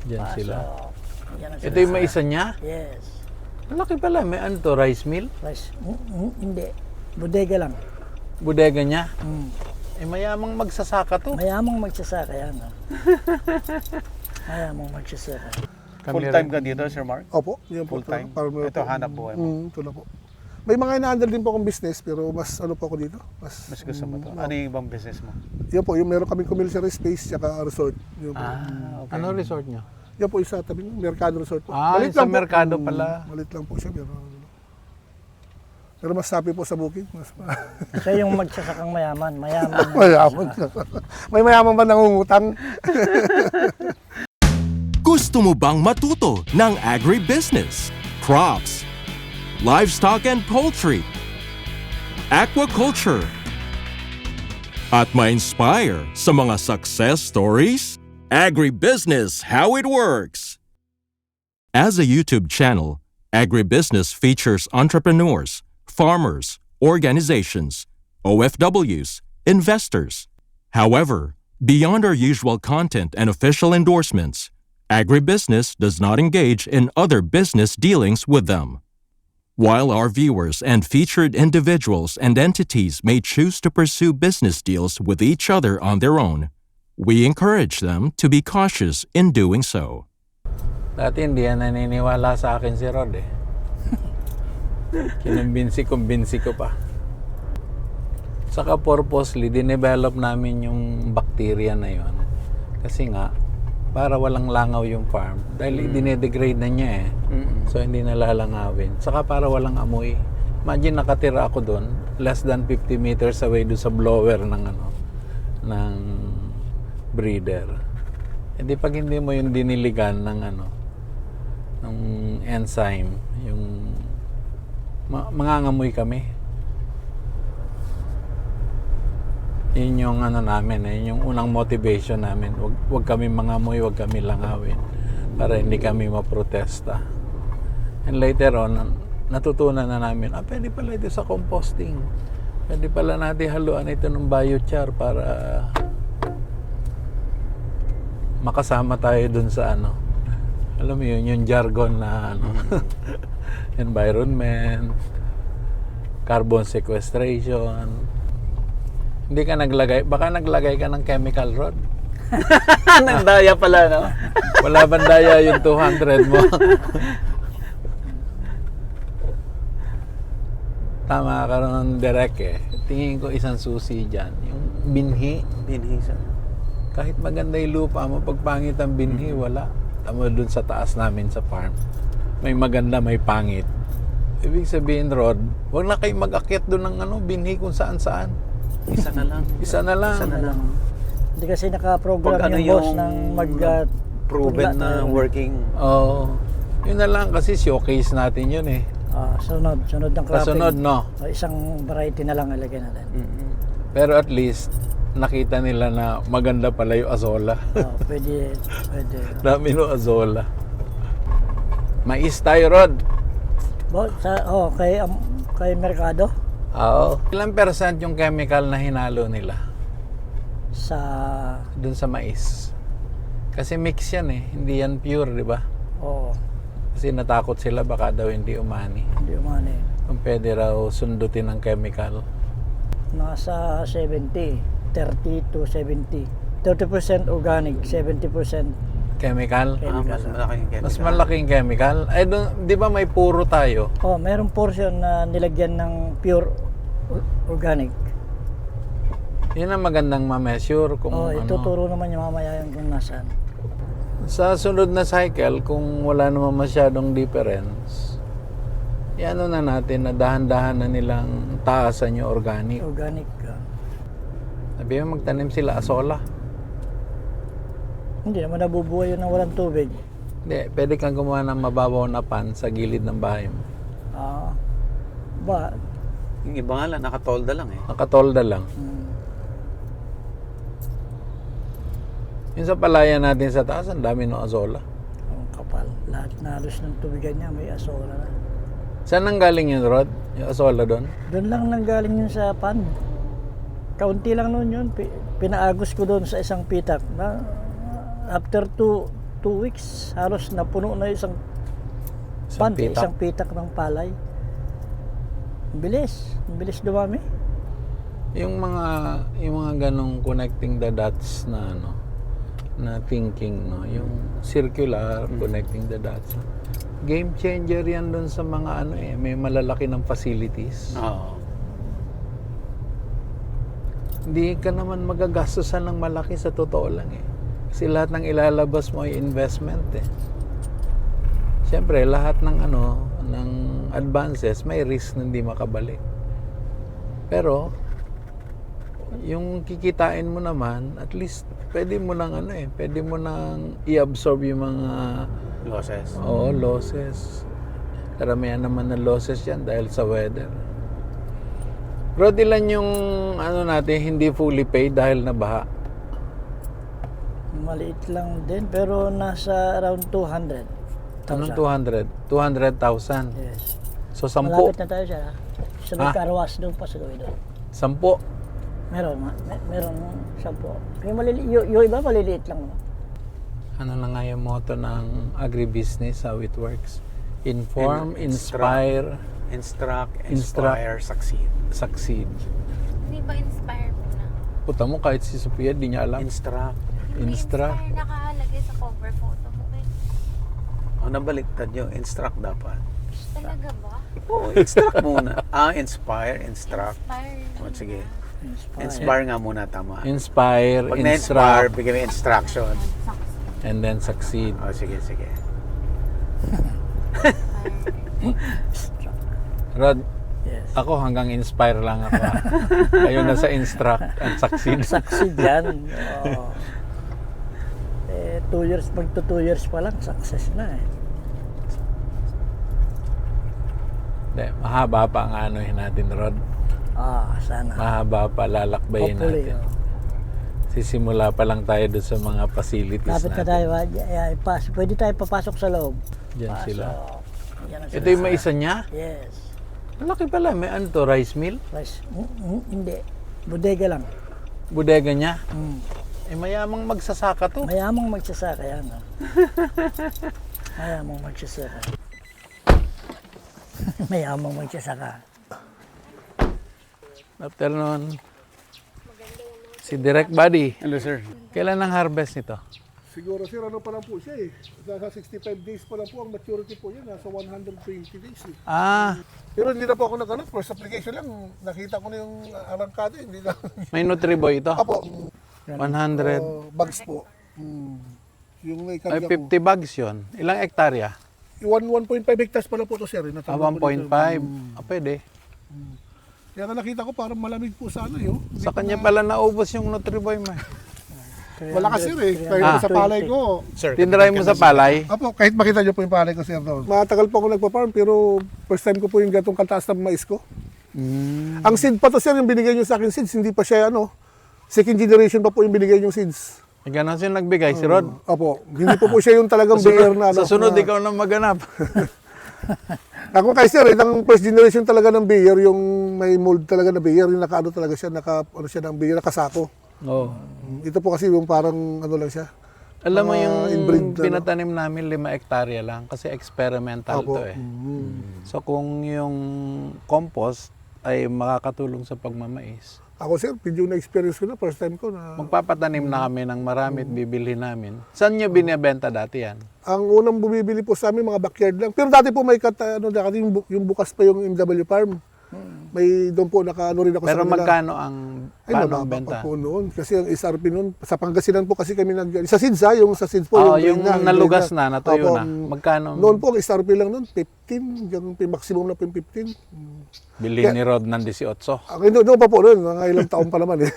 Diyan sila. Yan ang Ito yung maisa niya? Yes. Malaki pala. May ano to, rice mill? Rice. Hindi. Bodega lang. Bodega niya? Mm. Eh, mayamang magsasaka to. Mayamang magsasaka yan. Mayamang magsasaka. Full-time ka dito, Sir Mark? Opo, yan po. Full-time? Farmer Ito, po. hanap buhay mo? Ito na po. May mga ina-handle din po akong business, pero mas ano po ako dito. Mas gusto mo to? Ano yung ibang business mo? Yan po, yung meron kaming commercial space tsaka resort. Yun po. Okay. Ano resort niyo? Yan po, isa tabi ng Mercado Resort po. Ah, sa lang po. Mercado pala. Malit lang po siya, pero mas happy po sa booking. Siya yung magsasakang mayaman. Mayaman. Mayaman. May mayaman ba nangungutang? Gusto mo bang matuto ng agribusiness, crops, livestock and poultry, aquaculture, at ma-inspire sa mga success stories? Agribusiness How It Works. As a YouTube channel, Agribusiness features entrepreneurs, farmers, organizations, OFWs, investors. However, beyond our usual content and official endorsements, Agribusiness does not engage in other business dealings with them. While our viewers and featured individuals and entities may choose to pursue business deals with each other on their own, we encourage them to be cautious in doing so. Dati hindi yan naniniwala sa akin si Rod eh. Kumbinsi ko pa. Saka purposely, dinevelop namin yung bacteria na yon. Kasi nga, para walang langaw yung farm. Dahil dinedegrade na niya eh. So hindi nalalangawin. Saka para walang amoy. Imagine nakatira ako doon, less than 50 meters away doon sa blower ng ng breeder. Hindi pag hindi mo yung diniligan ng ng enzyme, yung mangangamoy kami. Yun yung namin, yun yung unang motivation namin. Wag kami mangamoy, wag kami langawin para hindi kami maprotesta. And later on, natutunan na namin, pwede pala ito sa composting. Pwede pala natin haluan ito ng biochar para makasama tayo dun sa alam mo yun, yung jargon na environment, carbon sequestration. Hindi ka naglagay, baka naglagay ka ng chemical rod. Nagdaya pala, no? Wala bang daya yung 200 mo? Tama ka ron, direct eh. Tingin ko isang susi dyan. Yung binhi. Binhi siya. Kahit maganda yung lupa mo, pag pangit ang binhi, wala. Tama dun sa taas namin sa farm. May maganda, may pangit. Ibig sabihin, Rod, huwag na kayo mag-akyat dun ng binhi kung saan-saan. Isa na lang. Isa na lang. Isa na lang. Hindi kasi nakaprogram Pag yung boss ng proven na working. Oo. Yun na lang kasi showcase natin yun eh. sunod ng cropping. Kasunod, no? Isang variety na lang ilagay natin. Pero at least, nakita nila na maganda pala yung azola. Pwede. Dami no azola. Mais tayo, Rod. Kay Mercado? Oo. Ilang percent yung chemical na hinalo nila? Dun sa mais. Kasi mix yan eh. Hindi yan pure, di ba? Oo. Kasi natakot sila baka daw hindi umani. Hindi umani. Kung pwede raw sundutin ng chemical. Nasa 70. 30 to 70. 30% organic, 70% Chemical? Mas malaking chemical. Mas malaking chemical. Ay, di ba may puro tayo? mayroong portion na nilagyan ng pure organic. Yun ang magandang ma-measure kung Ituturo naman yung mamaya yung kung nasaan. Sa sunod na cycle, kung wala naman masyadong difference, na natin na dahan-dahan na nilang taasan yung organic. Organic. Sabi mo, magtanim sila asola. Hindi naman nabubuhay yun ng walang tubig. Hindi, pwede kang gumawa ng mababaw na pan sa gilid ng bahay mo. Yung iba nga lang, nakatolda lang eh. Nakatolda lang. Yung sa palayan natin sa taas, ang dami ng asola. Ang kapal. Lahat na halos ng tubigan niya may asola na. Saan nang galing yun, Rod? Yung asola doon? Doon lang nanggaling yun sa pan. Kaunti lang noon yun. Pinaagos ko doon sa isang pitak. After 2 weeks, halos napuno na isang Isang pante, pitak. isang pitak ng palay. Ang bilis dumami. Yung mga ganong connecting the dots na ano, na thinking, no, yung circular connecting the dots. Game changer yan doon sa mga ano may malalaki ng facilities. Oo. Hindi ka naman magagastosan ng malaki sa totoo lang Kasi lahat ng ilalabas mo ay investment Siyempre, lahat ng ng advances may risk na hindi makabalik. Pero yung kikitain mo naman, at least pwede mo nang pwede mo nang i-absorb yung mga Losses. losses. Karamihan naman ng losses yan dahil sa weather. Rod, ilan yung natin hindi fully paid dahil nabaha? Maliit lang din, pero nasa around 200,000. Anong 200? 200,000. Yes. So, 10? Malapit na tayo sa may Ah? karwas doon pa sa gawin doon. 10? Meron 10. Yung iba maliliit lang. Ano na nga yung motto ng agribusiness, how it works? Inform, Instruct. inspire, Instruct, Instruct. inspire, succeed. succeed. Hindi ba inspire muna? Puta mo, kahit si Sophia, di niya alam. Instruct. Hindi Instruct. inspire nakalagay sa cover photo mo eh. Nabaliktad nyo. Instruct dapat. Talaga ba? Oo, instruct muna. Inspire, instruct. Inspire. Sige. Inspire. Inspire nga muna, tama. Inspire, Pag na-inspire, instruct, bigyan mo instruction. and then succeed. Sige. Rod, Yes. ako hanggang inspire lang ako. Ayun na sa instruct and succeed. Succeed yan. Oo. 2 years, magto 2 years pa lang, success na Hindi, mahaba pa ang anuhin natin, Rod. Sana. Mahaba pa, lalakbayin Hopefully. natin. Sisimula pa lang tayo doon sa mga facilities Lapit na natin. tayo. Pwede tayo papasok sa loob. Diyan sila. Yan ang Ito yung may isa niya? Yes. Malaki pala. May ano to, rice mill? Rice. Hindi. Bodega lang. Bodega niya? Mm. Mayamang magsasaka to. Mayamang magsasaka yan. Mayamang magsasaka. Mayamang magsasaka. Afternoon. Si Direct Buddy. Hello, sir. Kailan ang harvest nito? Siguro sir, ano pa lang po siya Nasa 65 days pa lang po ang maturity po yan. Nasa 120 days Pero hindi na po ako nag first application lang. Nakita ko na yung arangkada. Hindi na. May Nutriboy ito? Apo, 100. bags po. Yung may Ay, karga po. 50 bags yon. Ilang hektarya? 1.5 hectares pa lang po ito sir. 1.5. Pwede. Kaya nga nakita ko parang malamig po sa ano yun. Sa kanya pala naubos yung Nutriboy mo. Wala kasi Kaya sa palay ko. Sir, Tinry mo sa palay? Apo, kahit makita niyo po yung palay ko sir doon. Matagal po ako nagpa-farm pero first time ko po yung gatong kataas na mais ko. Ang seed pa to sir, yung binigay niyo sa akin seeds, hindi pa siya second generation pa po yung binigay niyo seeds. Ganon siya nagbigay, si Rod. Apo, hindi po siya yung talagang beer na Sa sunod, ikaw na maganap. Ako kay sir, ang first generation talaga ng beer, yung may mold talaga na beer, yung nakaano talaga siya, siya ng beer, nakasako. Oo. Ito po kasi yung parang lang siya. Alam mo Mga yung inbreed, pinatanim namin 5 hektarya lang kasi experimental Apo. to So kung yung compost ay makakatulong sa pagmamais, Ako sir, medyo na-experience ko na, first time ko na. magpapatanim na kami ng marami at bibili namin. Saan nyo binibenta dati yan? Ang unang bumibili po sa amin, mga backyard lang. Pero dati po may dati yung bukas pa yung MW Farm. May doon po nakaano rin ako Pero sa kanila. magkano ang Ay, paano ang mababa benta? pa po noon. Kasi ang SRP noon, sa Pangasinan po kasi kami sa SIDS yung sa SIDS po. Yung grain nalugas grain na, natuyo Opo, na. Magkano? Noon po, ang SRP lang noon, 15. Yung maximum na po yung 15. Bili ni Rod ng 18. Noon pa po noon, mga ilang taon pa naman eh.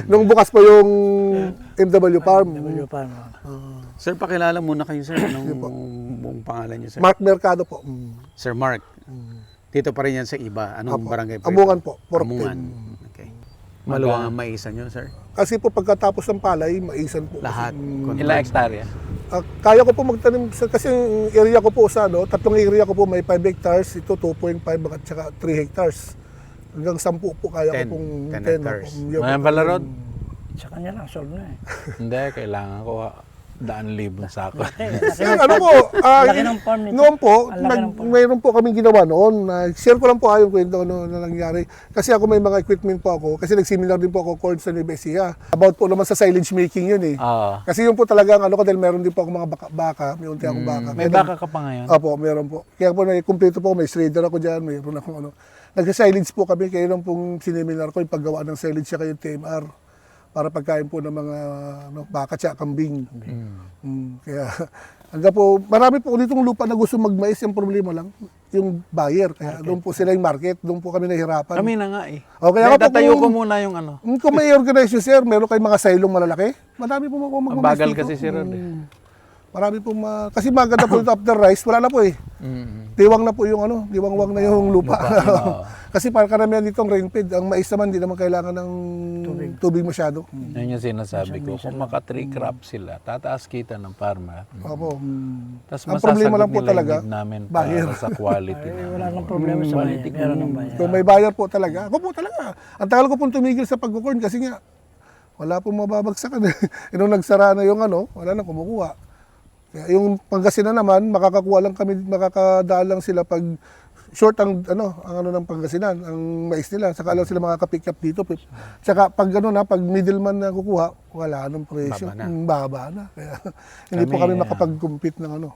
Nung bukas pa yung MW Farm. Medyo pa. Sir, pakilala muna kayo, sir. Anong buong pangalan niyo, sir? Mark Mercado po. Sir Mark. Dito pa rin yan sa iba. Anong Apo. barangay po? Amungan po, Port Amungan. Okay. Maluwang ang maisan nyo, sir? Kasi po pagkatapos ng palay, maisan po. Lahat. Ilang hektarya? Kaya ko po magtanim, kasi yung area ko po sa tatlong area ko po may 5 hectares, ito 2.5 at saka 3 hectares. Hanggang 10 po kaya 10 ko pong 10 hectares. Ngayon pala, Rod? Sa kanya lang, solve na eh. Hindi, kailangan ko 100,000 sako. Sir, ano po, Laki ng farm nito. noon po, Ang laki ng farm. mayroon po kaming ginawa noon. Share ko lang po yung kwento na nangyari. Kasi ako may mga equipment po ako. Kasi nag-seminar din po ako course sa Nueva Ecija. About po naman sa silage making yun eh. Oo. Kasi yun po talagang ano ko dahil meron din po ako mga baka. May unti akong baka. May baka ka pa ngayon? Opo, meron po. Kaya po kumpleto po, may shredder ako dyan, mayroon akong ano. Nagsa-silage po kami, kaya lang pong sineminar ko yung paggawa ng silage siya yung TMR para pagkain po ng mga baka tsaka kambing. Kaya hanggang po, marami po ditong lupa na gusto magmais, yung problema lang, yung buyer. Kaya doon po sila yung market, doon po kami nahihirapan. Kami na nga eh. O, kaya nga po Tatayo ko kung- muna yung ano. Kung may organize yun, sir, meron kayong mga silong malalaki, madami po Ang bagal kasi si Rod eh. Marami po kasi maganda po ito after rice, wala na po eh. Diwang na po yung diwangwang na yung lupa. Kasi para karamihan ditong rainfed, ang mais naman, hindi naman kailangan ng tubig masyado. Yan yung sinasabi ko. Kung maka 3 crops sila, tataas kita ng farmer. Opo. Tapos Ang problema lang po nila talaga, yung need namin buyer. para sa quality Eh, namin. wala nang problema sa bayan. Meron ng bayan. Kung may buyer po talaga, ako po talaga. Ang tagal ko pong tumigil sa pagkukorn kasi nga, wala pong mababagsakan. Nung nagsara na yung wala nang kumukuha. Kaya yung Pangasinan naman, makakadaan lang sila pag short ang ng Pangasinan, ang mais nila, saka lang sila makaka-pick up dito. Saka pag pag middleman na kukuha, wala nang presyo, baba na. Kaya hindi po kami makapag-compete ng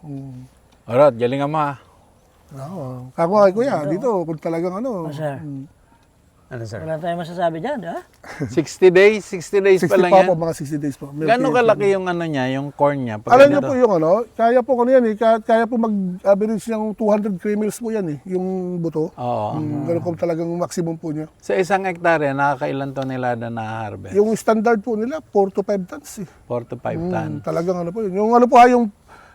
Alright, galingan mo ha. Oo. Kako kay kuya, dito kung talagang Sir, Ano, sir? wala tayong masasabi dyan, ha? 60 days? 60 days 60 pa lang pa yan? po, mga 60 days po. Gano'ng kalaki yung niya, yung corn niya? Pag Alam niyo ganito? po yung kaya po yan eh, kaya po mag-average ng 200 kernels po yan eh, yung buto. Oo. Ganun po talagang maximum po niya. Sa isang hektarya, nakakailan tonelada na harvest? Yung standard po nila, 4 to 5 tons eh. 4 to 5 tons. Talagang po yun. Yung po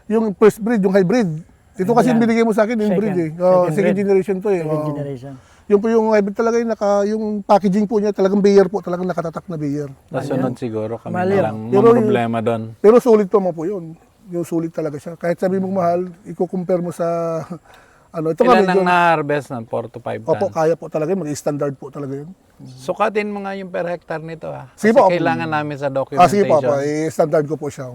yung first breed, yung hybrid. Ito kasi yung binigay mo sa akin, inbreed eh. Second generation to eh. Second Oo. generation. Yung po yung hybrid talaga yung packaging po niya, talagang Bayer po, talagang nakatatak na Bayer. Nasunod siguro kami Mali. na lang Pero problema doon. Pero sulit pa mo po yun. Yung sulit talaga siya. Kahit sabi mong mahal, i-compare mo sa ito Ilan medyo- ang na-harvest ng 4 to 5 Opo, tons? kaya po talaga, mag-standard po talaga yun. Sukatin mo nga yung per hectare nito ha. Kasi Sige po. kailangan namin sa Sige documentation po, standard ko po siya.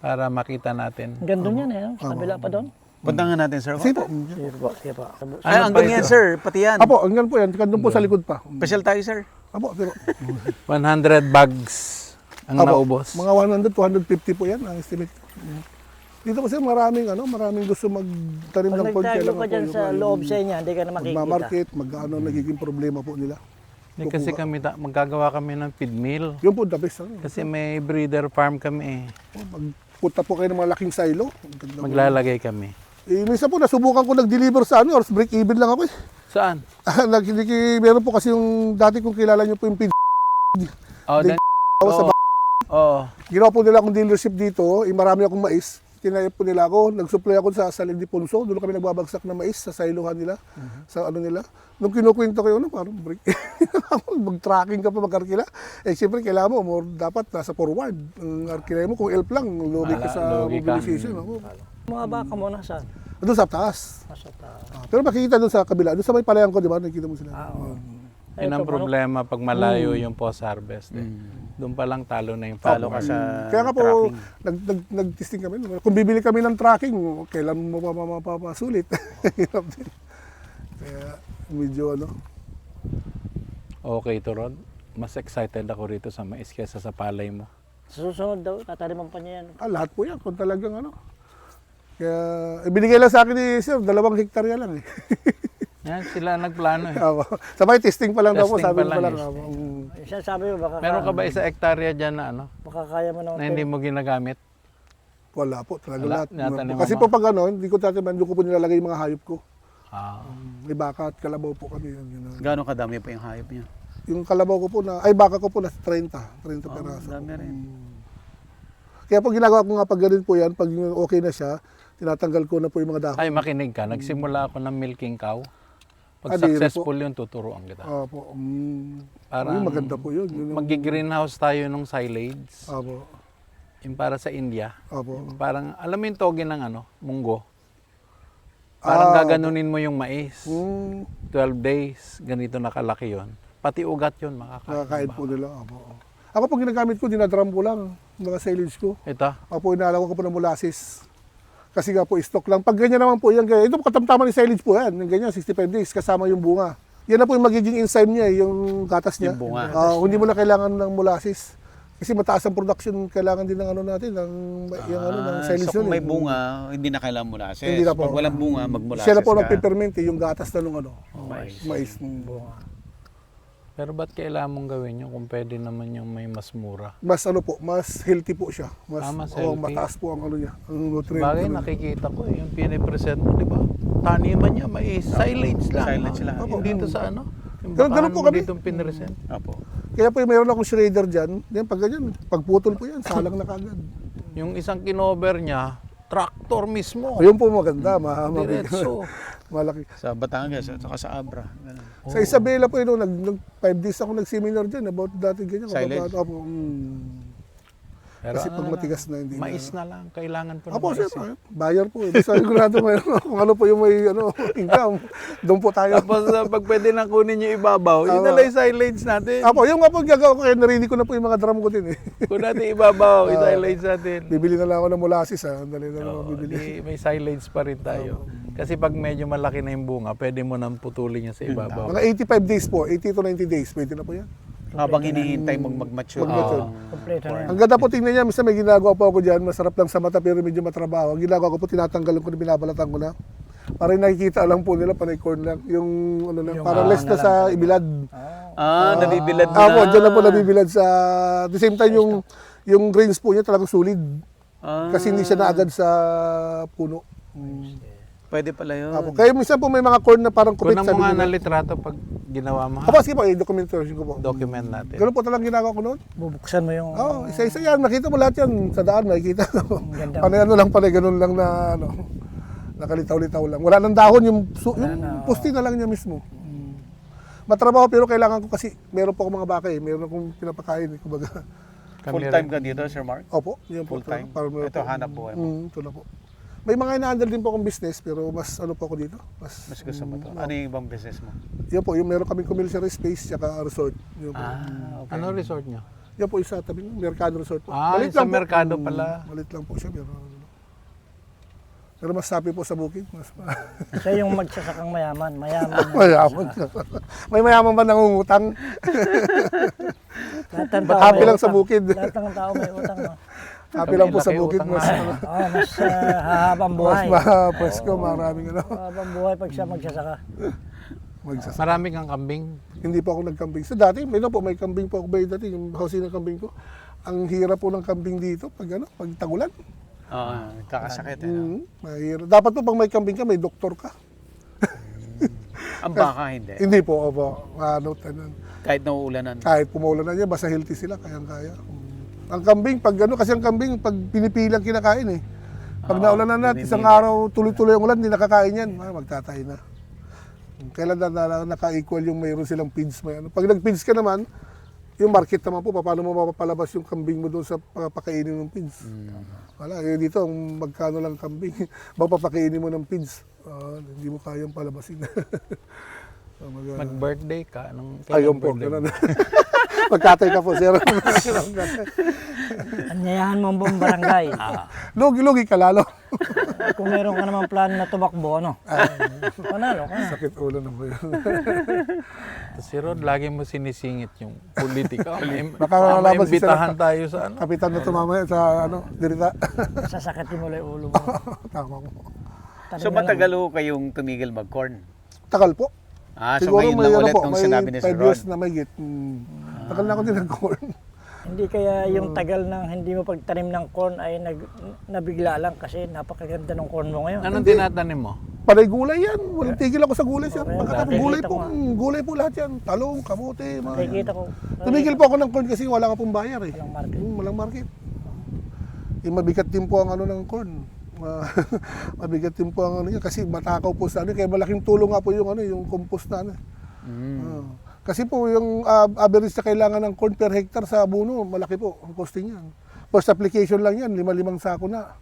para makita natin. Gandun yan, eh. Sa kabila pa doon. Punta nga natin, sir. Sige po. Sige po, sige po. Ay, hanggang yan, sir. Pati yan. Apo, hanggang po yan, doon po sa likod pa. Special tayo, sir. Apo, pero 100 bags ang Apo, naubos. mga 100, 250 po yan, ang estimate. Dito kasi maraming gusto magtanim Pag ng corn. nagtago ka dyan yung sa loob sa inyo, hindi ka na makikita. magmamarket, nagiging problema po nila. Kasi kami magagawa kami ng feed mill. Yun po, the best. Kasi may breeder farm kami eh. Magpunta po kayo ng mga laking silo. Ang ganda po. Maglalagay kami. Minsan po, nasubukan ko nag-deliver sa or break even lang ako eh. Saan? Meron po kasi yung dati kong kilala nyo po yung pin Oh, then, sa oh. Ginawa po nila akong dealership dito, marami akong mais. Tinayap po nila ako, nag-supply ako sa Salig de Ponso, doon kami nagbabagsak ng mais sa silohan nila, sa nila. Nung kinukwento ko yun, parang break. Mag-tracking ka pa mag-arkila. Siyempre, kailangan mo, dapat nasa forward. Ang arkila mo, kung elf lang, lugi ka sa lugi ka. mobilization. Mga baka mo nasaan? Doon sa taas. Nasa taas. Pero makikita doon sa kabila, doon sa may palayan ko, di ba? Nakikita mo sila. Yun ang problema pag malayo yung post-harvest eh. Doon pa lang talo na yung farm. Talo ka sa Kaya nga po, tracking. nag-testing kami. Kung bibili kami ng tracking, kailan mo mapapasulit? Hirap din. Kaya medyo Okay to Rod. Mas excited ako rito sa mais kesa sa palay mo. Sa susunod daw, tataniman pa niya yan. lahat po yan, kung talagang Kaya, binigay lang sa akin ni Sir, 2 hektarya lang eh. Yan, sila nagplano eh. Sabay, testing pa lang daw po, Testing sabi pa ko lang lang. Siya sabi mo, baka, Meron ka ba isa hektarya dyan na baka kaya mo naman. na hindi mo ginagamit? Wala po, talaga Wala, lahat. tinatanim Kasi mo. po pag hindi ko tataman, doon ko po nilalagay yung mga hayop ko. Ah. May baka at kalabaw po kami. Yun. Gano'ng kadami pa yung hayop niya? Yung kalabaw ko po baka ko po na 30 peraso. Dami rin. Kaya pag ginagawa ko nga pag ganun po yan, pag okay na siya, tinatanggal ko na po yung mga dahon. Ay, makinig ka. Nagsimula ako ng milking cow. Pag Diri successful yun, tuturuan kita. Opo. Parang maganda po yun. Mag-greenhouse tayo ng silage. Opo. Yung para sa India. Opo. Parang, alam mo yung toge ng munggo? Parang gaganunin mo yung mais. 12 days, ganito nakalaki yon. Pati ugat yun, makakain. Nakakain po nila. Opo. Ako po ginagamit ko, dinadrum ko lang, mga silage ko. Ito. Ako po inalawa ko po ng molasses. Kasi nga po, stock lang. Pag ganyan naman po, yan, ito po katamtaman ni silage po yan. Yung ganyan, 65 days, kasama yung bunga. Yan na po yung magiging enzyme niya, yung gatas niya. Yung bunga. Hindi mo na kailangan ng molasses. Kasi mataas ang production, kailangan din ng ano natin, ng silage so kung yun, may bunga, hindi na kailangan molasses. Hindi na po. Pag walang bunga, magmolasses Siya na po ka. nagpipermente yung gatas na nung mais. Pero ba't kailangan mong gawin yun kung pwede naman yung may mas mura? Mas mas healthy po siya. Mas healthy. Mataas po ang ano niya, ang nutrient. Bagay, nakikita ko yung pinipresent mo, di ba? Taniman niya, may silage lang. Silage lang. Hindi dito sa ano? Yung Ganun bakahan po mo kami. dito pinipresent. Opo. Kaya po mayroon akong shredder dyan. Yan, pag ganyan, pagputol po yan, salang na kagad. Yung isang kinover niya, tractor mismo. Ayun po maganda, Diretso. malaki. Sa Batangas at saka sa Abra. Ganun. Sa Isabela po, nag 5 days ako nag-seminar dyan about dati ganyan. Silage? Opo, Pero Kasi ano pag na matigas na hindi mais na lang, kailangan pa ng Apo, mais. sir, buyer po. Basta sigurado mayroon kung ano po yung may income. Doon po tayo. Tapos pag pwede na kunin yung ibabaw, yun na lang yung silage natin. Apo, yung nga po gagawa ko, kaya narinig ko na po yung mga drum ko din eh. Kung natin ibabaw, i-silage natin. Bibili na lang ako ng molasses ha. Dali na lang ako bibili. Di, may silage pa rin tayo. Kasi pag medyo malaki na yung bunga, pwede mo nang putulin yan sa ibabaw. Mga 85 days po, 80 to 90 days, pwede na po yan. Habang hinihintay mong mag-mature. Mag-mature. Kompleto na yan. Ang ganda po tingnan niya, minsan may ginagawa po ako dyan, masarap lang sa mata pero medyo matrabaho. Ang ginagawa ko po, tinatanggalan ko na, binabalatan ko na. Para yung nakikita lang po nila, panay corn lang. Yung ano lang, parang less na sa ibilad. Nabibilad na. Apo, dyan na po nabibilad sa, at the same time yung grains po niya talagang solid. Kasi hindi siya naagad sa puno. Pwede pala yun. Apo, kaya minsan po may mga corn na parang kupit Kunan sa mo nga nila. ng litrato pag ginawa mo. ha? Apo, sige po, i-documentation ko po. Document natin. Ganun po talagang ginagawa ko noon. Bubuksan mo yung... Oo, isa-isa yan. Nakita mo lahat yan sa daan, makikita. ganda. Panay ano lang, panay ganun lang na nakalitaw-litaw lang. Wala nang dahon, yung pusti na lang niya mismo. Matrabaho pero kailangan ko kasi meron po akong mga baka eh. Meron akong pinapakain eh, kumbaga. Full time ka dito, Sir Mark? Opo, yun po. Full time? Para- Ito, hanap buhay mo. Ito na po. May mga ina-handle din po akong business pero mas ano po ako dito. Mas gusto mo to. Ano yung ibang business mo? Yun po, yung meron kaming commercial space tsaka resort. Yun po. Okay. Ano resort nyo? Yan po isa tabi ng Mercado Resort po. Sa lang po. Mercado pala. Malit lang po siya pero mas sapi po sa bukid. Mas Siya yung magsasakang mayaman. Mayaman. mayaman. May mayaman ba nangungutang? Lahat ng tao Happy may lang sa utang. bukid. Lahat ng tao may utang. No? Happy lang po sa Laki bukid. utang Mas, na. Mas hahabang buhay. presko, maraming Hahabang buhay pag siya magsasaka. magsasaka. Marami kang kambing. Hindi po ako nagkambing. So dati, may kambing po ako ba dati, yung housing ng kambing ko. Ang hirap po ng kambing dito pag tagulan. Oo, kakasakit. Ano? Mahirap. Dapat po pag may kambing ka, may doktor ka. Ang baka hindi. Hindi po, opo. Tanan. Kahit nauulanan. Kahit pumaulan na niya, basta healthy sila, kayang-kaya. Ang kambing, pag kasi ang kambing, pag pinipilang kinakain eh. Pag naulan na isang araw, tuloy-tuloy ang ulan, hindi nakakain yan, magtatay na. Kailan na naka-equal yung mayroon silang feeds. Pag nag-feeds ka naman, yung market naman po, paano mo mapapalabas yung kambing mo doon sa pakainin ng feeds. Wala, dito, magkano lang kambing, mapapakainin mo ng feeds. Hindi mo kayang palabasin. Mag-birthday ka. Ayun po, gano'n. Magkatay ka po, sir. Anyayahan mo ang buong barangay. Lugi-lugi ka lalo. Kung meron ka naman plano na tumakbo, ano? Panalo ka na. Sakit ulo na po yun. Si Rod, lagi mo sinisingit yung politika. Nakakalaban si Maimbitahan tayo sa ano. Kapitan na tumama sa dirita. Sasakit mo lang yung ulo mo. Tama po. So matagal ho kayong tumigil mag-corn? Takal po. So ngayon lang ulit nung sinabi ni Sir 5 years Rod. na may git. Takal na ako din ng corn. Hindi kaya yung tagal ng hindi mo pagtanim ng corn ay nabigla lang kasi napakaganda ng corn mo ngayon. Anong tinatanim mo? Panay gulay yan. Walang tigil ako sa gulay, sir. Pagkatapos nakikita gulay po lahat yan. Talong, kamote, mga. Nakikita ko. Tumigil po ako ng corn kasi wala ka pong bayar eh. Walang market. Walang market. Mabigat din po ang ano ng corn. Mabigat din po ang ano niya kasi matakaw po sa ano. Kaya malaking tulong nga po yung ano, yung compost na ano. Kasi po yung average na kailangan ng corn per hectare sa abono, malaki po ang costing yan. First application lang yan, 5 sako na.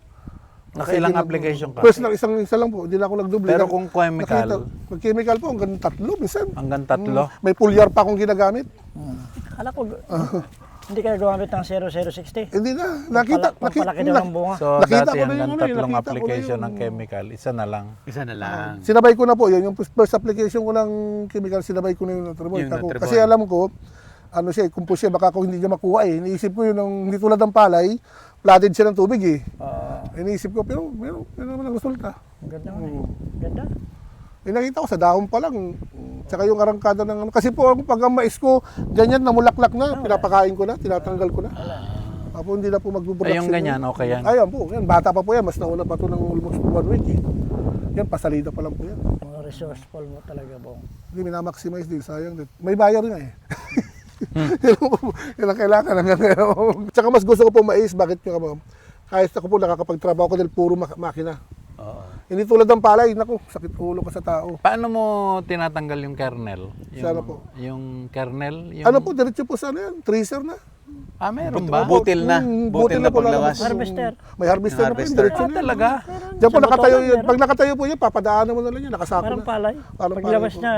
Nakailang application ka? First lang, isa lang po, hindi na ako nagdoble. Pero kung chemical? Pag chemical po, hanggang 3 minsan. Hanggang 3? May pulyar pa akong ginagamit. Akala ko, Hindi ka gumamit ng 0060. Hindi na. Nakita. Pampalaki daw ng bunga. So Nakita dati ko na hanggang yun, tatlong nakita ko na application yun. ng chemical, isa na lang. Isa na lang. Sinabay ko na po yun. Yung first application ko ng chemical, sinabay ko na yung Nutriboy. Yung Nutriboy. Kasi alam ko, ano siya, kumpos siya, baka kung hindi niya makuha eh. Iniisip ko yun, hindi tulad ng palay, flooded siya ng tubig eh. Iniisip ko, pero meron naman ang resulta. Ang ganda nga eh. Ganda. Nakita ko sa dahon pa lang, tsaka yung arangkada ng ano. Kasi po, pag ang mais ko, ganyan, namulaklak na, pinapakain ko na, tinatanggal ko na. Apo, hindi na po magbubudak. Ay, yung ganyan, okay yan. Ayan po, yan, bata pa po yan, mas nauna pa to ng almost 1 week eh. Yan, pasalida pa lang po yan. Mga resourceful mo talaga, Bong. Hindi, minamaximize din, sayang din. May bayar nga eh. Yan ang kailangan hanggang ngayon. Tsaka mas gusto ko po mais, bakit nyo ka ma'am? Kahit ako po nakakapagtrabaho ko dahil puro makina. Hindi tulad ng palay, naku, sakit ulo ka sa tao. Paano mo tinatanggal yung kernel? Sana po. Yung kernel? Yung... Ano po, diretso po sana yan, tracer na. Ah, meron ba? Butil na. Butil na po paglabas. Harvester. May harvester na po yun, diretso Ah, na. talaga? Diyan po Sa nakatayo motor, yun. meron. Pag nakatayo po yun, papadaanan mo na lang yun, nakasako Parang na. palay. Parang Paglabas palay po. niya,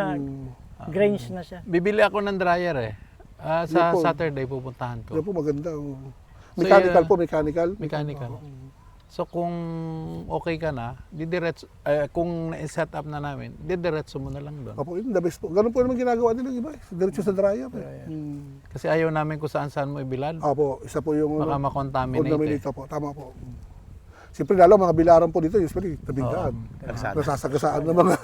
grains na siya. Bibili ako ng dryer eh. Sa Yun po. Saturday pupuntahan Yan ko. po maganda. So, Mechanical po, mechanical. Mechanical. So kung okay ka na, kung na-set up na namin, didiretso mo na lang doon. Opo, yun, the best po. Ganun po naman ginagawa nila iba. Diretso sa dryer. Kasi ayaw namin kung saan-saan mo ibilad. Opo, isa po yung Baka makontaminate eh. contaminate po. Tama po. Siyempre lalo mga bilaran po dito, usually tabingdaan. Nasasagasaan ng mga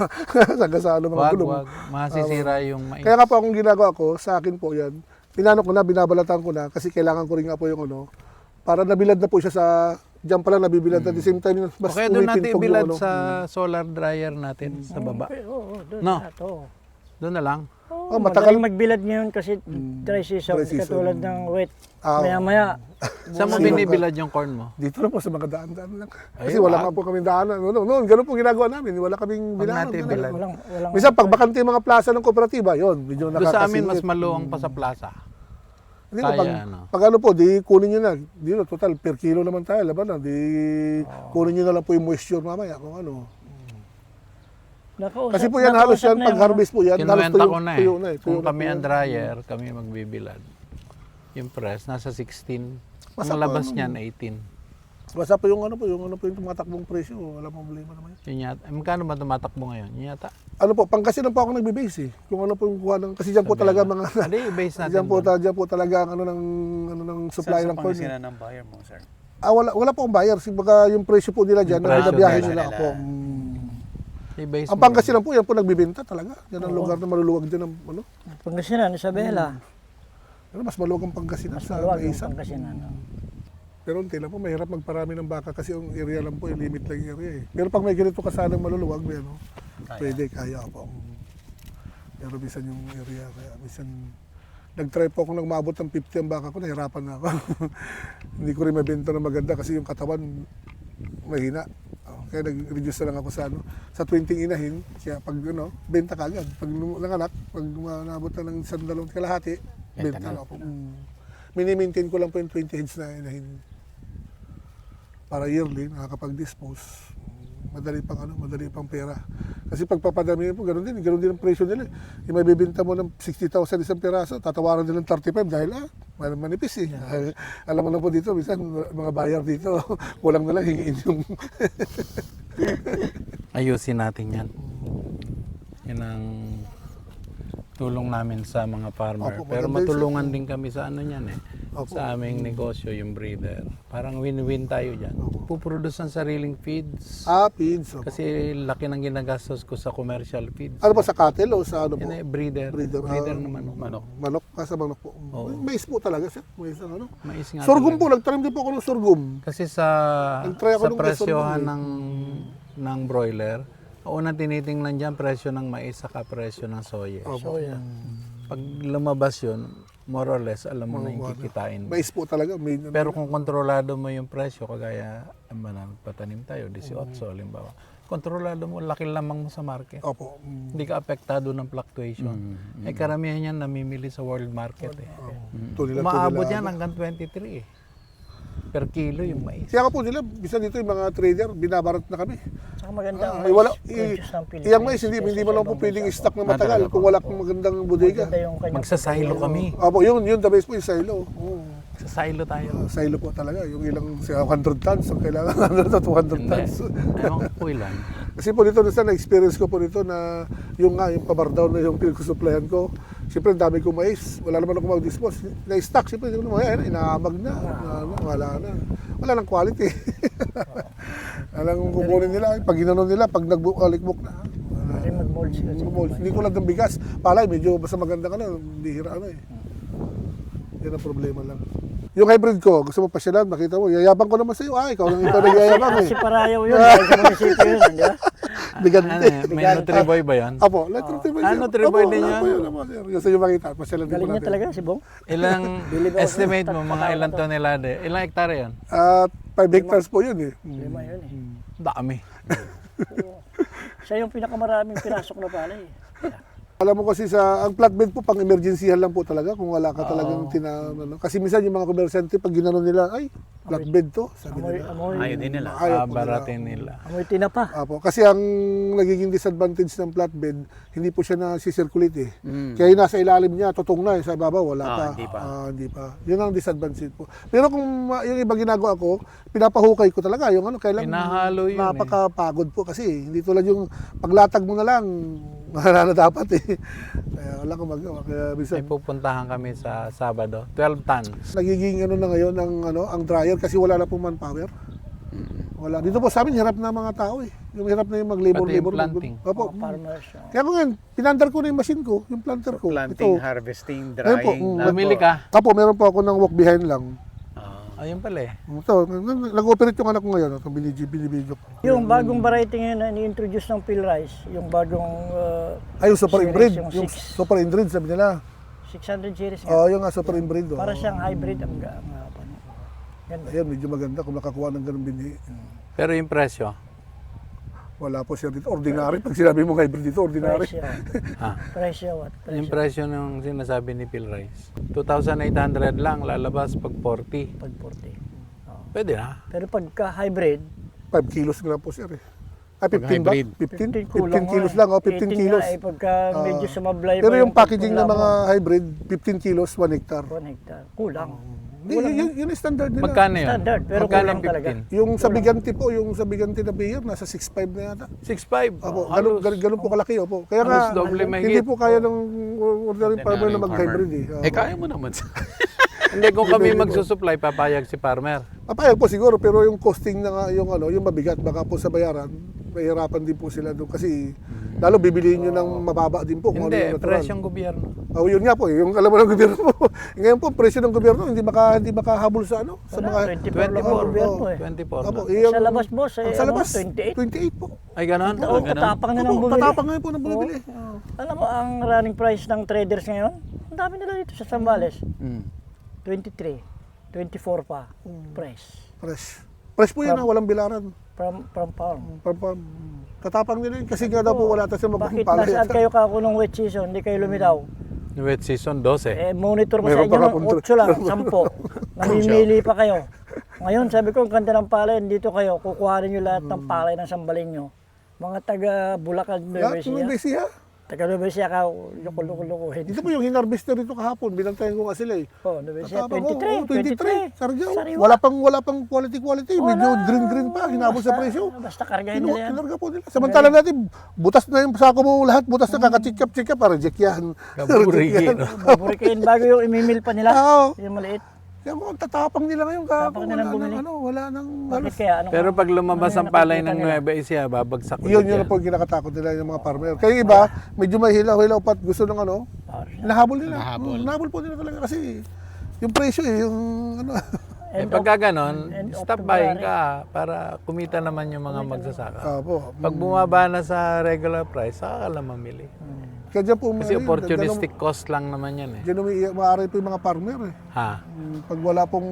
sagasaan ng mga Wag, gulong. wag. Masisira yung mais. Kaya nga po akong ginagawa ko, sa akin po yan, pinano ko na, binabalatan ko na, kasi kailangan ko rin nga po yung ano, para nabilad na po siya sa, diyan pa lang nabibilad at the same time, mas Okay, doon natin umipintog yung ibilad ano. sa solar dryer natin sa baba. Oo, doon No. lahat, oo. Doon na lang. Oh, matagal- madaling magbilad ngayon kasi dry season, dry season. katulad ng wet. Ah, Maya-maya, Saan mo binibilad yung corn mo? Dito lang po sa mga daan-daan lang. Kasi Ay, wala wag. nga po kaming daanan. Noon, ganun po ginagawa namin. Wala kaming Wag bilaran. natin talaga. bilad. walang Minsan, pag bakante yung mga plaza ng kooperatiba, yun, medyo Doon sa amin, mas nakakasingit. maluwang pa sa plaza. Hindi po, Kaya pag, ano. pag ano po, di kunin nyo na. Di na, total, per kilo naman tayo, laban na. Di kunin nyo na lang po yung moisture mamaya kung ano. Kasi po yan, halos yan, pag harvest po yan, halos Kinuwenta ko na eh. tuyo na eh. Kung Tuyo na kami po ang yan. dryer, kami magbibilad. Yung press, nasa 16. Basta Ang po, labas ano, niyan, 18. Basta po yung ano po, yung tumatakbong presyo, wala pong problema naman. Yun yata. Magkano ba tumatakbo ngayon? Yun yata. Ano po, Pangasinan po ako nagbe-base eh. Kung ano po yung kuha ng, kasi dyan po talaga mga, Hindi, i-base natin dyan doon. po talaga ang ano ng supply ng corn. Pangasinan ng buyer mo, sir? Wala po ang buyer. Simbaga yung presyo po nila dyan, Yung ang presyo binabiyahe nila. nila po. I-base Ang mo. Pangasinan po, yan po nagbibenta talaga. Yan ang lugar na maluluwag din ng ano. Pangasinan, Isabela. Pero mas maluwag ang Pangasinan Mas sa maluwag yung Maisan. Pangasinan. Pero hindi lang po, mahirap magparami ng baka kasi yung area lang po, yung limit lang yung area eh. Pero pag may ganito kasanang maluluwag, may ano, pwede, kaya po. Pero bisan yung area, kaya bisan nag-try po akong nagmabot ng 50 ang baka ko, nahirapan na ako. Hindi ko rin mabenta na maganda kasi yung katawan mahina. Kaya nag-reduce na lang ako sa ano, sa 20 inahin, kaya pag ano, benta kagad. Pag nanganak, pag nabot na ng 1.2 kalahati, benta na ako. Mini-maintain ko lang po yung 20 heads na inahin. Para yearly, nakakapag-dispose. Madali pang pera. Kasi pagpapadami po, ganun din ang presyo nila. Yung may bibenta mo ng 60,000 isang piraso, tatawaran din ng 35 dahil manipis eh. Alam mo na po dito, minsan mga buyer dito, kulang na lang hingiin yung... Ayusin natin yan. Yan ang tulong namin sa mga farmer. Opo, Pero maganda yun, matulungan din kami sa ano yan eh. Opo. Sa aming negosyo, yung breeder. Parang win-win tayo dyan. Puproduce ng sariling feeds. Feeds. Opo. Kasi laki ng ginagastos ko sa commercial feeds. Ano po, sa cattle o sa ano po? Yan eh, breeder. Breeder, Breeder naman. Manok. Manok, sa manok po. Mais po talaga siya. Mais ano. Mais nga Sorghum talaga. po, nagtanim din po ako ng sorghum. Kasi sa Nag-try ako sa nung may presyohan sorghum ng broiler, unang tinitingnan dyan presyo ng mais saka presyo ng soya. Soya. Pag lumabas yun, more or less, alam mo na yung kikitain mo. Mais po talaga. May, Pero kung kontrolado mo yung presyo, kagaya nagpatanim tayo, 18, halimbawa, kontrolado mo, laki lamang mo sa market. Opo. Hindi ka apektado ng fluctuation. Eh karamihan yan namimili sa world market. Eh. Ito nila, Umaabot yan hanggang 23 eh. per kilo yung mais. Kaya po nila, bisa dito yung mga trader, binabarat na kami. Saka maganda ang Ay, wala, produce ng Pilipinas. iyang mais, hindi mo lang po pwedeng stock na matagal kung wala kang magandang bodega. Maganda yung kanyang Magsasilo kami. Opo, yun, the best po yung silo. Sa silo tayo. Silo po talaga, yung ilang 100 tons, ang kailangan 100 to 200 Hindi. tons. Ewan ko po ilan. Kasi po dito, na-experience ko po dito na yung pabardaw na yung pinagsusuplayan ko. Siyempre, ang dami kong mais. Wala naman ako mag-dispose. Na-stock, siyempre, inaamag na. Wala na. Wala nang quality. Alang kukunin nila. Pag ginanon nila, pag nag-alikbok na. Kasi mag-mold sila. Hindi ko lang ng bigas. Palay, medyo basta maganda ka na. Bihira na eh. Yan ang problema lang. Yung hybrid ko, gusto mo pasyalan, makita mo, yayabang ko naman sa iyo. Ikaw lang ikaw nagyayabang eh. Si Parayaw yun. Dahil sa munisipyo yun. Di ba? Bigante. Ano, may Nutriboy ba yan? Apo, Nutriboy siya. Nutriboy Apo, din yan? apo, apo, sir. Gusto nyo makita, pasyalan din po Galing niya natin. talaga si Bong. Ilang estimate mo, mga ilang tonelada? Ilang hektare yan? 5 hectares po yun eh. Lima yun eh. Dami. Siya yung pinakamaraming pinasok na pala eh. Alam mo kasi ang flatbed po, pang emergencyhan lang po talaga kung wala ka talagang kasi minsan yung mga komersante, pag ginano nila, ay, flatbed to, sabi nila. Ayaw din nila. Ayaw po nila. Baratin nila. Amoy tinapa. Apo, kasi ang nagiging disadvantage ng flatbed, hindi po siya na-circulate eh. Kaya yung nasa ilalim niya, tutong na eh, sa ibabaw, wala pa. Hindi pa. Yun ang disadvantage po. Pero kung yung iba ginagawa ko, pinapahukay ko talaga. Yung kailan Pinahalo yun napakapagod po kasi hindi tulad yung paglatag mo na lang, wala na dapat eh. Kaya wala kang magawa. Kaya May bisan, pupuntahan kami sa Sabado. 12 tons. nagiging na ngayon ang dryer kasi wala na pong manpower. Wala. Dito po sa amin, hirap na mga tao eh. Yung hirap na yung mag-labor. Pati yung planting. Opo. Farmers. Kaya ko ngayon, pinandar ko na yung machine ko, yung planter ko. Planting, Ito. harvesting, Ayun po, drying. Bumili ka? Opo, meron po ako ng walk behind lang. Ayun pala eh. Ito, nag-operate yung anak ko ngayon. Ito, binibidyo ko. Yung bagong variety ngayon na ni-introduce ng Pil Rice, yung bagong Ay, yung super series, inbreed. yung Yung six. super inbreed, sabi nila. 600 series nga. Oo, yung super inbreed. Para siyang hybrid ang ganda. Ayan, medyo maganda kung nakakuha ng ganun binhi. Pero yung presyo, Wala po siya dito. Ordinary. Pag sinabi mo hybrid dito, ordinary. Presyo. ah, Presyo what? yung Presyo. presyo ng sinasabi ni Phil Rice. 2,800 lang lalabas pag 40. Pag 40. Pwede na. Pero pagka hybrid, 5 kilos na lang po sir eh. Ay, 15 ba? hybrid. 15? 15 15 kilos lang, 15 18 kilos. nga, pagka medyo sumablay Pero pa yung packaging ng pagpula mga mo, hybrid, 15 kilos, 1 hectare. 1 hectare. Kulang. Yun yung standard nila. Magkano yun? Standard, pero Magkano kulang yung talaga. 15? Yung sa Bigante po, yung sa Bigante na beer, nasa 6.5 na yata. 6,500. Opo, Halos. ganun po kalaki. Opo. Kaya nga, Halos doble mahigit. hindi po kaya ng ordinary farmer na mag-hybrid eh. Eh, kaya mo naman. Hindi, kung kami magsusupply, papayag si farmer. Papayag po siguro, pero yung costing na yung mabigat, baka po sa bayaran, mahirapan din po sila doon kasi lalo bibiliin nyo ng mababa din po. kung Hindi, yung natural. presyong gobyerno. Oh, yun nga po, yung alam mo ng gobyerno po. Ngayon po, presyo ng gobyerno hindi makahabol sa sa mga 24 lang ang gobyerno eh. 24 Opo, na. yung- Sa labas boss, ang eh, sa ano, labas, 28. 28 po. Ay, ganon? Oo, katapang na ng Opo, bumili. katapang ngayon po ng bumibili. Alam mo, ang running price ng traders ngayon, ang dami nila dito sa Zambales. 23, 24 pa, price. Fresh po yan, walang bilaran. From farm. Katapang nila yun kasi nga daw po wala tayo Bakit magpapalay. nasaan kayo kako nung wet season, hindi kayo lumitaw? Wet season, 12. Monitor mo sa Meron inyo pa ng ka 8 lang, 10. Namimili pa kayo. Ngayon, sabi ko, ang ganda ng palay, dito kayo, kukuhanin nyo lahat ng palay ng sambaling nyo. Mga taga Bulacan, Nueva Lahat ng Ecija. Besia. Taga Nueva Ecija ka, loko-loko-lokohin. Dito po yung hinarvester dito kahapon, binantayan ko nga sila eh. Oh, Nueva Ecija, Tatapang, 23. Sargaw. Sariwa. Wala pang quality. Medyo green pa, hinabol sa presyo. Basta kargahin nila yan. Kinarga po nila. Samantala natin, butas na yung sako mo lahat, butas na kaka-check up, reject yan. Kaburigi, no? Baburikin bago yung imimil pa nila. Oo. Yung maliit. Kaya mo, ang tatapang nila ngayon Tatapang nilang bumili. wala nang Bakit kaya? Anong, Pero pag lumabas ang palay ng nakikita nila? Nueva Ecija, babagsak ulit yun yan. po yung kinakatakot nila yung mga farmer. Kaya yung iba, medyo may hilaw-hilaw pat gusto ng hinahabol nila. Hinahabol po nila talaga kasi yung presyo yung Eh, pagka ganon, end of stop buying February. ka para kumita naman yung mga magsasaka. po. Pag bumaba na sa regular price, saka ka lang mamili. Kaya dyan po, Kasi opportunistic cost lang naman yan eh. Diyan maaari po yung mga farmer eh. Ha? Pag wala pong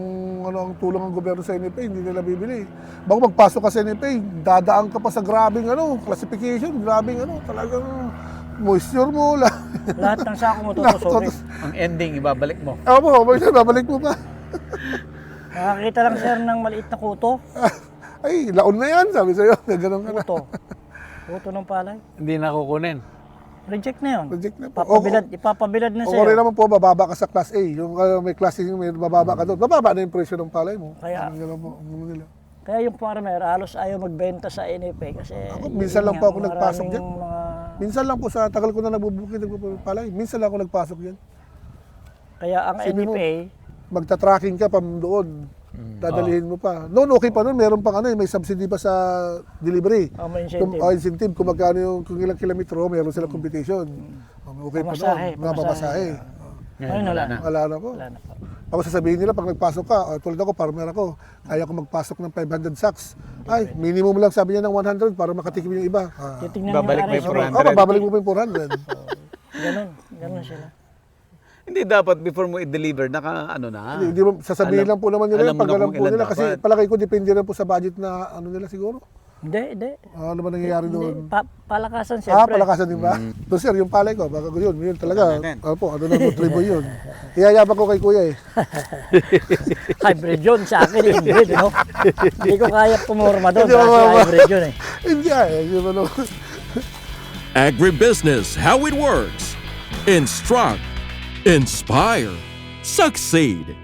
ang tulong ng gobyerno sa NFA, hindi nila bibili. Bago magpasok ka sa NFA, dadaan ka pa sa grabing classification, grabing talagang moisture mo. lahat ng sako mo tutusukin. Ang ending, ibabalik mo. Babalik mo pa. Nakakita lang sir ng maliit na kuto. Ay, laon na yan, sabi sa'yo. Ganun ka na. Kuto. Kuto ng palay. Hindi na kukunin. Reject na yun. Reject na po. Ipapabilad na O rin sa'yo. naman po, bababa ka sa class A. Yung may class A, may bababa ka doon. Bababa na yung presyo ng palay mo. Kaya- Ganun po. Ganun nila. Kaya yung farmer, halos ayaw magbenta sa NFA kasi... minsan lang yun po nga, ako nagpasok maraming dyan. mga- Minsan lang po sa tagal ko na nagbubukid ng palay. Minsan lang ako nagpasok yan. Kaya ang Sabi mo, NFA, Magta-tracking ka pa doon. Dadalihin mo pa. Noon okay pa noon, meron pang may subsidy pa sa delivery. may incentive. Incentive kung magkano yung kung ilang kilometro, meron silang competition. Okay pa Pamasahe, noon. Pamasahe. Ayun, wala na. Wala na po. Wala na po. Ako sasabihin nila pag nagpasok ka, tulad ako, farmer ako, kaya ko magpasok ng 500 sacks. Ay, minimum lang sabi niya ng 100 para makatikim yung iba. Titingnan Babalik yung may RSP. 400. Babalik mo pa yung 400. Ganun sila. Hindi dapat before mo i-deliver, naka ano na. Hindi mo sasabihin lang po naman nila alam yung pag mo na alam kung po ilan nila kasi dapat. palagay ko depende rin po sa budget na nila siguro. Hindi. Ano ba nangyayari doon? Palakasan siyempre. Palakasan din ba? So sir, yung palay ko, baka yun talaga. natin. Opo, ano na tribo yun. Iyayabang ko kay kuya eh. Hybrid yun sa akin, hybrid, no? Hindi ko kaya pumorma doon Hindi kasi mo hybrid yun eh. Hindi hindi ba no? Agribusiness, how it works. Instruct, inspire, succeed.